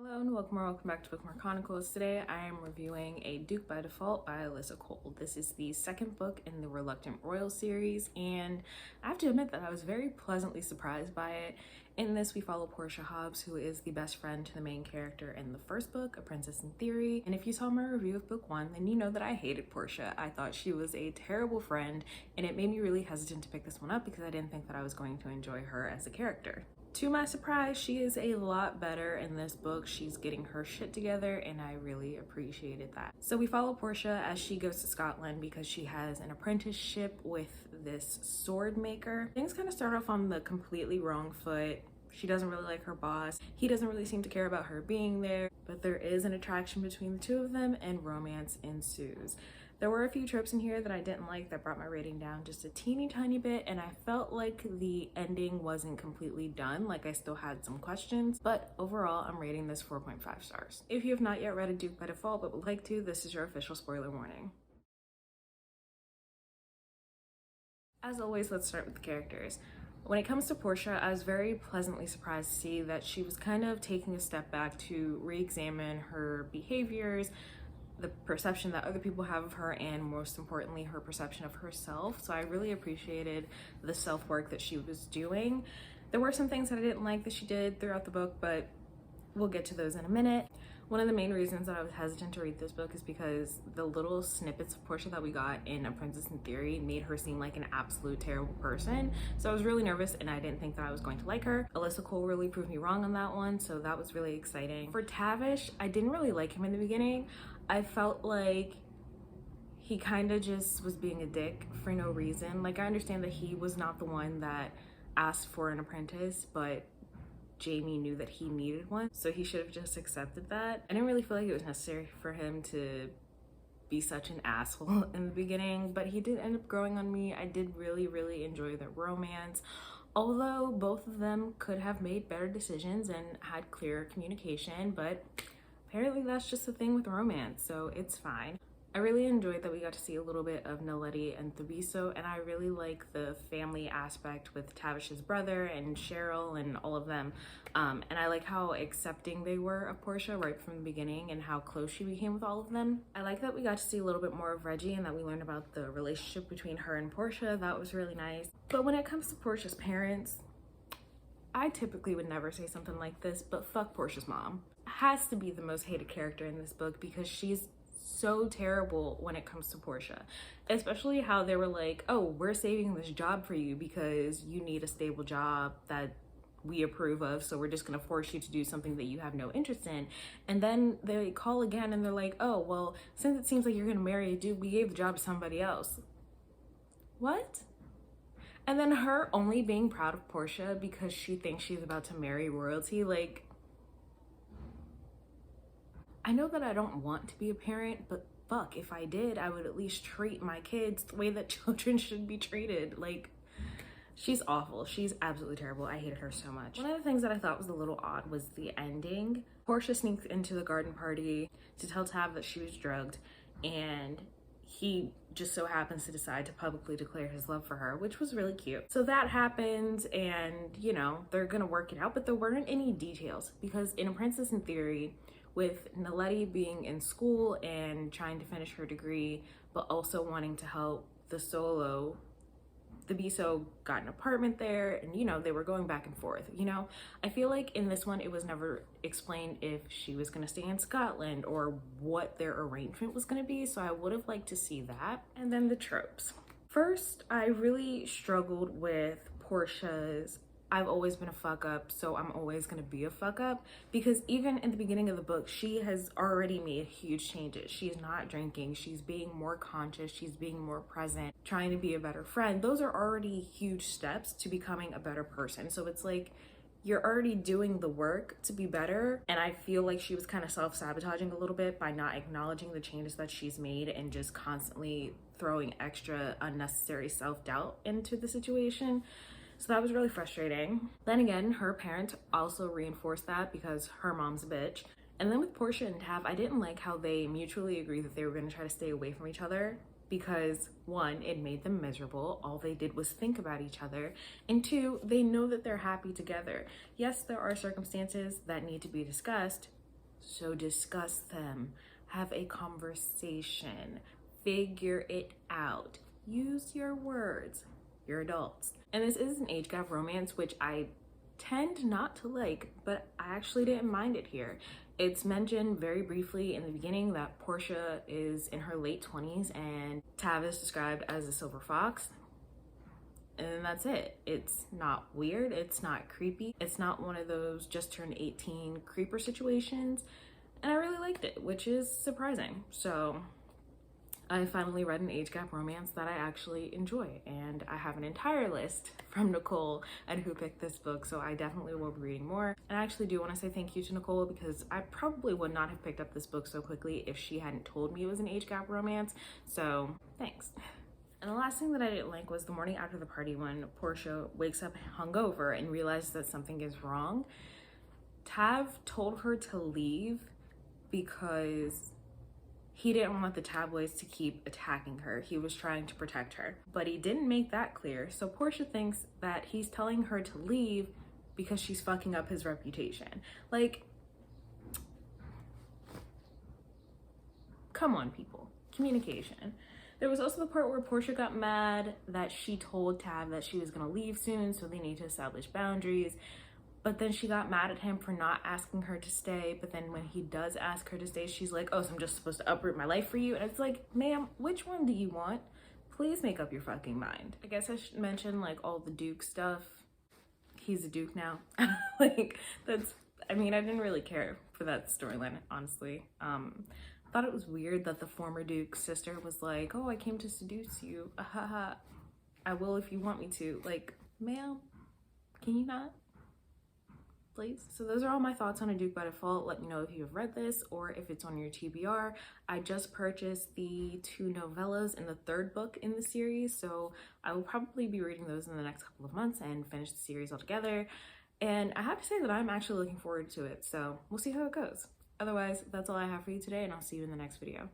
Hello and welcome back to Bookmark Chronicles. Today I am reviewing A Duke by Default by Alyssa Cole. This is the second book in the Reluctant Royal series, and I have to admit that I was very pleasantly surprised by it. In this, we follow Portia Hobbs, who is the best friend to the main character in the first book, A Princess in Theory. And if you saw my review of book one, then you know that I hated Portia. I thought she was a terrible friend, and it made me really hesitant to pick this one up because I didn't think that I was going to enjoy her as a character. To my surprise, she is a lot better in this book. She's getting her shit together, and I really appreciated that. So we follow Portia as she goes to Scotland because she has an apprenticeship with this sword maker. Things kind of start off on the completely wrong foot. She doesn't really like her boss. He doesn't really seem to care about her being there, but there is an attraction between the two of them and romance ensues. There were a few tropes in here that I didn't like that brought my rating down just a teeny tiny bit, and I felt like the ending wasn't completely done, like I still had some questions, but overall I'm rating this 4.5 stars. If you have not yet read A Duke by Default but would like to, this is your official spoiler warning. As always, let's start with the characters. When it comes to Portia, I was very pleasantly surprised to see that she was kind of taking a step back to re-examine her behaviors, the perception that other people have of her, and most importantly, her perception of herself. So I really appreciated the self-work that she was doing. There were some things that I didn't like that she did throughout the book, but we'll get to those in a minute. One of the main reasons that I was hesitant to read this book is because the little snippets of Portia that we got in A Princess in Theory made her seem like an absolute terrible person. So I was really nervous and I didn't think that I was going to like her. Alyssa Cole really proved me wrong on that one, so that was really exciting. For Tavish, I didn't really like him in the beginning. I felt like he kind of just was being a dick for no reason. Like, I understand that he was not the one that asked for an apprentice, but Jamie knew that he needed one, so he should have just accepted that. I didn't really feel like it was necessary for him to be such an asshole in the beginning, but he did end up growing on me. I did really enjoy their romance, although both of them could have made better decisions and had clearer communication, but apparently that's just the thing with romance, so it's fine. I really enjoyed that we got to see a little bit of Naledi and Thabiso, and I really like the family aspect with Tavish's brother and Cheryl and all of them. And I like how accepting they were of Portia right from the beginning and how close she became with all of them. I like that we got to see a little bit more of Reggie and that we learned about the relationship between her and Portia. That was really nice. But when it comes to Portia's parents, I typically would never say something like this, but fuck Portia's mom. Has to be the most hated character in this book because she's so terrible when it comes to Portia, especially how they were like, oh, we're saving this job for you because you need a stable job that we approve of, so we're just gonna force you to do something that you have no interest in. And then they call again and they're like, oh, well, since it seems like you're gonna marry a dude, we gave the job to somebody else. What? And then her only being proud of Portia because she thinks she's about to marry royalty, like, I know that I don't want to be a parent, but fuck, if I did, I would at least treat my kids the way that children should be treated. Like, she's awful. She's absolutely terrible. I hated her so much. One of the things that I thought was a little odd was the ending. Portia sneaks into the garden party to tell Tav that she was drugged, and he just so happens to decide to publicly declare his love for her, which was really cute. So that happens, and you know, they're gonna work it out, but there weren't any details because in A Princess in Theory, with Naledi being in school and trying to finish her degree, but also wanting to help the solo, the Biso got an apartment there, and you know, they were going back and forth. You know, I feel like in this one, it was never explained if she was gonna stay in Scotland or what their arrangement was gonna be, so I would have liked to see that. And then the tropes. First, I really struggled with Portia's I've always been a fuck up, so I'm always gonna be a fuck up, because even in the beginning of the book, she has already made huge changes. She's not drinking, she's being more conscious, she's being more present, trying to be a better friend. Those are already huge steps to becoming a better person. So it's like, you're already doing the work to be better, and I feel like she was kind of self-sabotaging a little bit by not acknowledging the changes that she's made and just constantly throwing extra unnecessary self-doubt into the situation. So that was really frustrating. Then again, her parents also reinforced that because her mom's a bitch. And then with Portia and Tav, I didn't like how they mutually agreed that they were gonna try to stay away from each other because one, it made them miserable. All they did was think about each other. And two, they know that they're happy together. Yes, there are circumstances that need to be discussed, So discuss them, have a conversation, figure it out, use your words. You're adults. And this is an age gap romance, which I tend not to like, but I actually didn't mind it here. It's mentioned very briefly in the beginning that Portia is in her late 20s and Tav is described as a silver fox. And that's it. It's not weird, it's not creepy, it's not one of those just turned 18 creeper situations, and I really liked it, which is surprising. So I finally read an age gap romance that I actually enjoy, and I have an entire list from Nicole and who picked this book, so I definitely will be reading more. And I actually do want to say thank you to Nicole, because I probably would not have picked up this book so quickly if she hadn't told me it was an age gap romance, so thanks. And the last thing that I didn't like was the morning after the party when Portia wakes up hungover and realizes that something is wrong. Tav told her to leave because he didn't want the tabloids to keep attacking her. He was trying to protect her, but he didn't make that clear. So Portia thinks that he's telling her to leave because she's fucking up his reputation. Like, come on, people. Communication. There was also the part where Portia got mad that she told Tav that she was gonna leave soon, so they need to establish boundaries. But then she got mad at him for not asking her to stay. But then when he does ask her to stay, she's like, oh, so I'm just supposed to uproot my life for you? And it's like, ma'am, which one do you want? Please make up your fucking mind. I guess I should mention like all the Duke stuff. He's a Duke now. Like, that's, I mean, I didn't really care for that storyline, honestly. Thought it was weird that the former Duke's sister was like, oh, I came to seduce you. I will if you want me to. Like, ma'am, can you not? Please. So those are all my thoughts on A Duke by Default. Let me know if you have read this or if it's on your TBR. I just purchased the 2 novellas in the 3rd book in the series, so I will probably be reading those in the next couple of months and finish the series altogether. And I have to say that I'm actually looking forward to it, so we'll see how it goes. Otherwise, that's all I have for you today, and I'll see you in the next video.